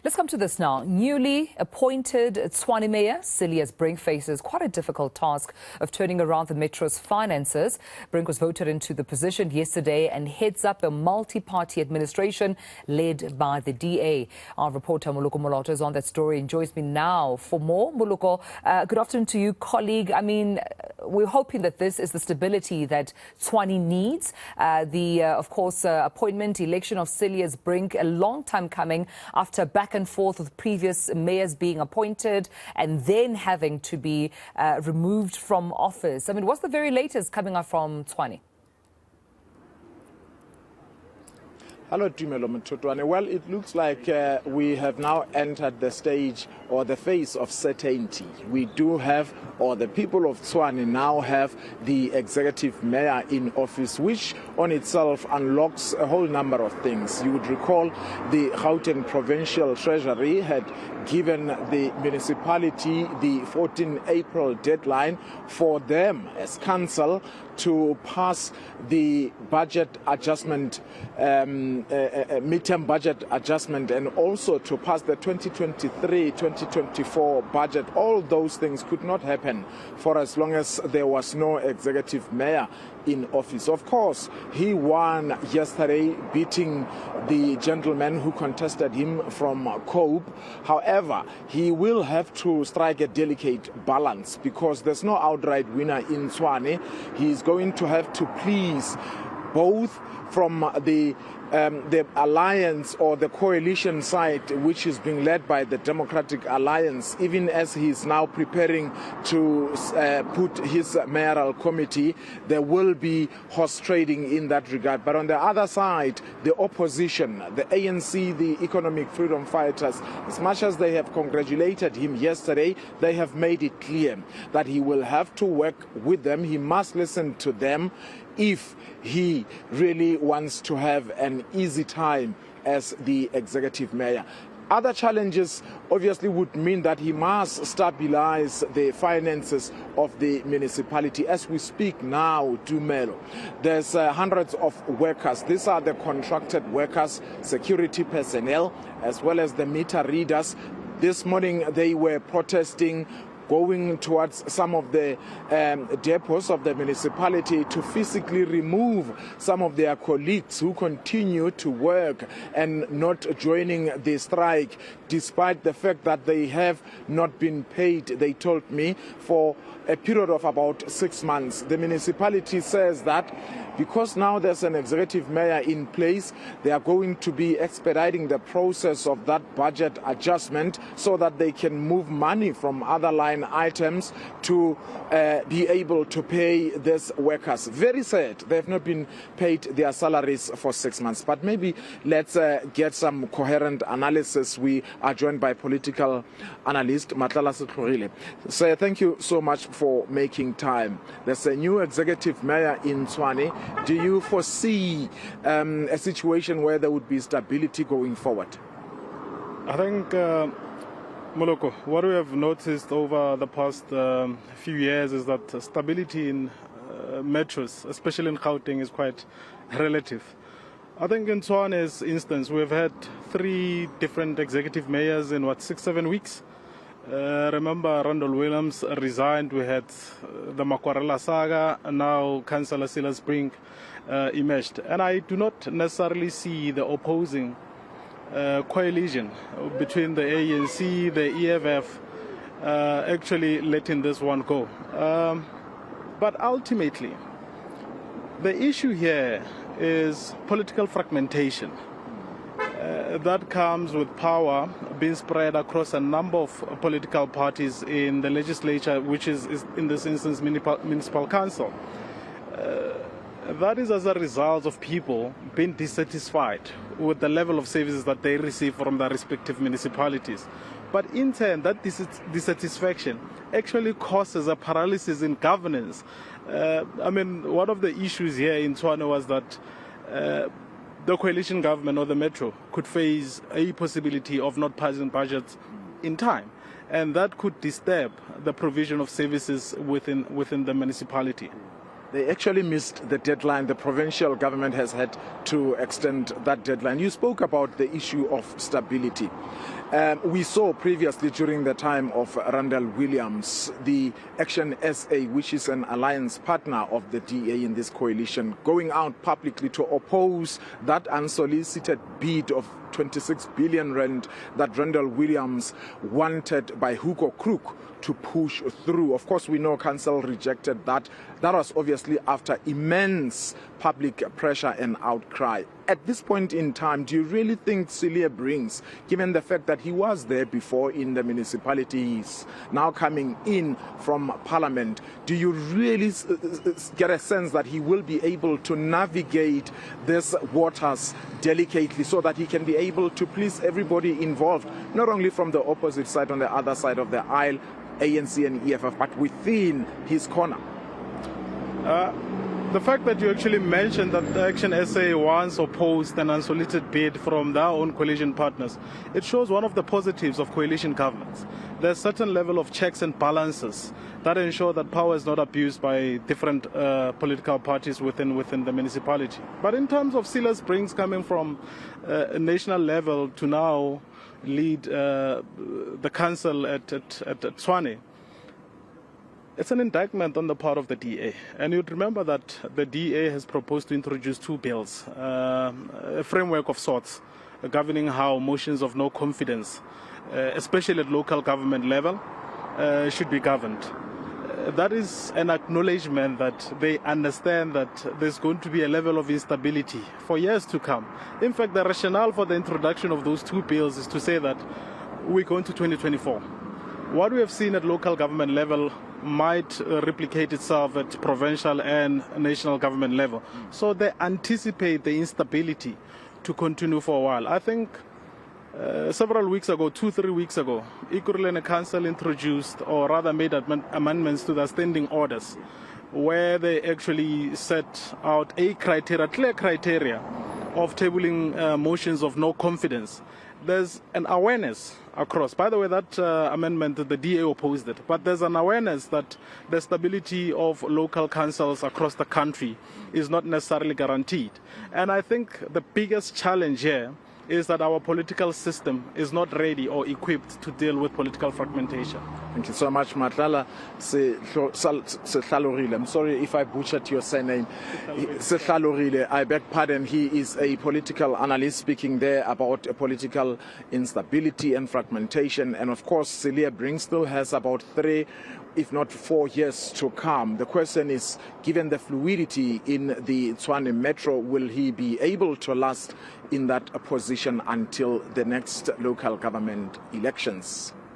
Let's come to this now. Newly appointed Tshwane Mayor Cilliers Brink faces quite a difficult task of turning around the Metro's finances. Brink was voted into the position yesterday and heads up a multi-party administration led by the DA. Our reporter Moloko Moloto is on that story and joins me now for more. Moloko, good afternoon to you, colleague. I mean, we're hoping that this is the stability that Tshwane needs. Of course, appointment, election of Cilliers Brink, a long time coming after back and forth with previous mayors being appointed and then having to be removed from office. I mean, what's the very latest coming up from Tshwane? Hello, Tumelo Mthotwane. Well, it looks like we have now entered the stage or the phase of certainty. We do have, or the people of Tshwane now have, the executive mayor in office, which on itself unlocks a whole number of things. You would recall the Gauteng Provincial Treasury had given the municipality the 14 April deadline for them as council to pass the budget adjustment, midterm budget adjustment, and also to pass the 2023-2024 budget. All those things could not happen for as long as there was no executive mayor in office. Of course, he won yesterday, beating the gentleman who contested him from Cope. However, he will have to strike a delicate balance because there's no outright winner in Tshwane. He's going to have to please both from the alliance or the coalition side, which is being led by the Democratic Alliance, even as he's now preparing to put his mayoral committee. There will be horse trading in that regard. But on the other side, the opposition, the ANC, the Economic Freedom Fighters, as much as they have congratulated him yesterday, they have made it clear that he will have to work with them. He must listen to them if he really wants to have an easy time as the executive mayor. Other challenges obviously would mean that he must stabilize the finances of the municipality. As we speak now, Dumelo, there's hundreds of workers. These are the contracted workers, security personnel, as well as the meter readers. This morning they were protesting, going towards some of the depots of the municipality to physically remove some of their colleagues who continue to work and not joining the strike, despite the fact that they have not been paid, they told me, for a period of about 6 months. The municipality says that because now there's an executive mayor in place, they are going to be expediting the process of that budget adjustment so that they can move money from other line items to be able to pay these workers. Very sad, they have not been paid their salaries for 6 months. But maybe let's get some coherent analysis. We are joined by political analyst Matlala Setlorile. So thank you so much for making time. There's a new executive mayor in Tshwane. Do you foresee a situation where there would be stability going forward? I think, Moloko, what we have noticed over the past few years is that stability in metros, especially in Gauteng, is quite relative. I think in Tshwane's instance, we've had 3 different executive mayors in 6-7 weeks. Remember, Randall Williams resigned. We had the Makwarela saga, and now Councillor Cilliers Brink emerged. And I do not necessarily see the opposing coalition between the ANC, the EFF, actually letting this one go. But ultimately, the issue here is political fragmentation. That comes with power being spread across a number of political parties in the legislature, which is in this instance municipal council. That is as a result of people being dissatisfied with the level of services that they receive from their respective municipalities. But in turn, that dissatisfaction actually causes a paralysis in governance. I mean, one of the issues here in Tshwane was that the coalition government or the Metro could face a possibility of not passing budgets in time, and that could disturb the provision of services within the municipality. They actually missed the deadline. The provincial government has had to extend that deadline. You spoke about the issue of stability. We saw previously during the time of Randall Williams, the Action SA, which is an alliance partner of the DA in this coalition, going out publicly to oppose that unsolicited bid of 26 billion rand that Randall Williams wanted by hook or crook to push through. Of course, we know council rejected that. That was obviously after immense public pressure and outcry. At this point in time, do you really think Cecilia Brings, given the fact that he was there before in the municipalities, now coming in from Parliament, do you really get a sense that he will be able to navigate these waters delicately so that he can be able to please everybody involved, not only from the opposite side, on the other side of the aisle, ANC and EFF, but within his corner? The fact that you actually mentioned that Action SA once opposed an unsolicited bid from their own coalition partners, it shows one of the positives of coalition governments. There's a certain level of checks and balances that ensure that power is not abused by different political parties within the municipality. But in terms of Silas Brings coming from a national level to now lead the council at Tshwane, it's an indictment on the part of the DA. And you'd remember that the DA has proposed to introduce two bills, a framework of sorts, governing how motions of no confidence, especially at local government level, should be governed. That is an acknowledgement that they understand that there's going to be a level of instability for years to come. In fact, the rationale for the introduction of those two bills is to say that we're going to 2024. What we have seen at local government level might replicate itself at provincial and national government level. So they anticipate the instability to continue for a while. I think several weeks ago, 2-3 weeks ago, Ekurhuleni Council introduced, or rather made amendments to the standing orders, where they actually set out a criteria, clear criteria of tabling motions of no confidence. There's an awareness across. By the way, that amendment, the DA opposed it, but there's an awareness that the stability of local councils across the country is not necessarily guaranteed. And I think the biggest challenge here is that our political system is not ready or equipped to deal with political fragmentation. Thank you so much, Matlala Sehlalogile. I'm sorry if I butchered your surname. Sehlalogile, I beg pardon. He is a political analyst speaking there about political instability and fragmentation. And of course, Cecilia Brings still has about 3, if not 4 years to come. The question is, given the fluidity in the Tshwane Metro, will he be able to last in that position until the next local government elections?